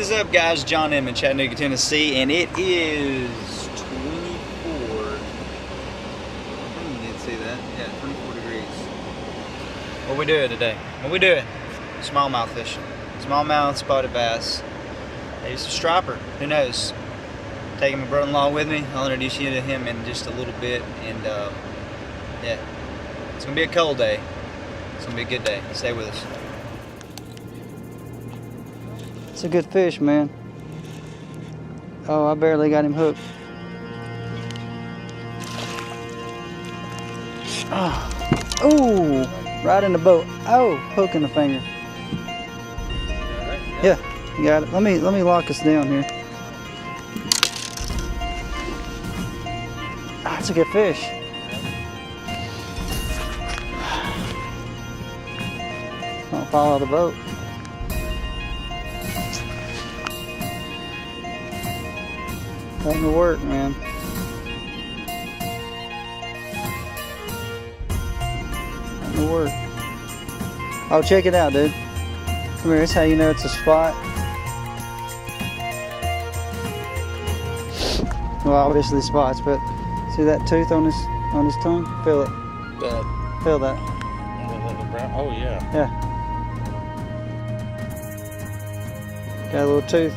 is up, guys? John M in Chattanooga, Tennessee, and it is 24. You didn't see that? Yeah, 24 degrees. What we doing today? What we doing? Smallmouth fishing. Smallmouth, spotted bass. Maybe some striper. Who knows? Taking my brother-in-law with me. I'll introduce you to him in just a little bit, and yeah, it's gonna be a cold day. It's gonna be a good day. Stay with us. It's a good fish, man. Oh, I barely got him hooked. Oh, ooh, right in the boat. Oh, hook in the finger. Yeah, you got it. Let me lock us down here. Ah, it's a good fish. Don't follow the boat. That will work, man. That will work. Oh, check it out, dude. Come here. That's how you know it's a spot. Well, obviously spots, but see that tooth on his tongue? Feel it. Feel that. Oh yeah. Yeah. Got a little tooth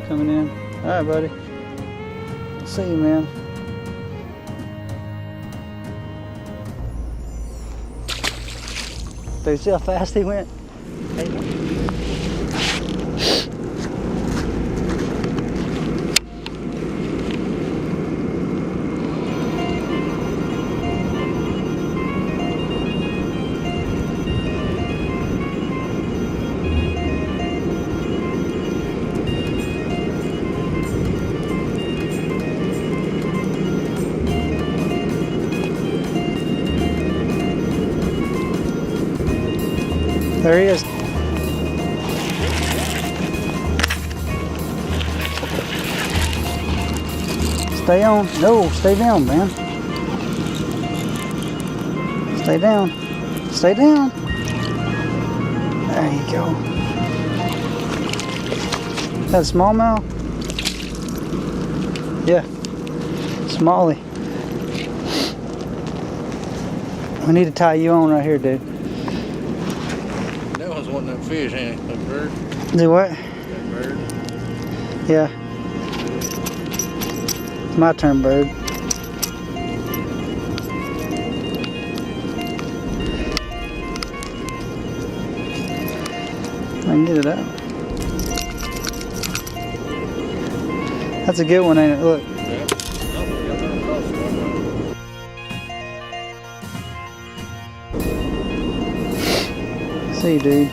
coming in. All right, buddy. See you, man. Dude, see how fast he went? There he is. Stay on. No, stay down, man. Stay down. Stay down. There you go. That smallmouth? Yeah. Smallie. We need to tie you on right here, dude. That one's wanting that fish, ain't it? That bird? Do what? That bird? Yeah. It's my turn, bird. I can get it out. That's a good one, ain't it? Look. Yeah. See you, dude.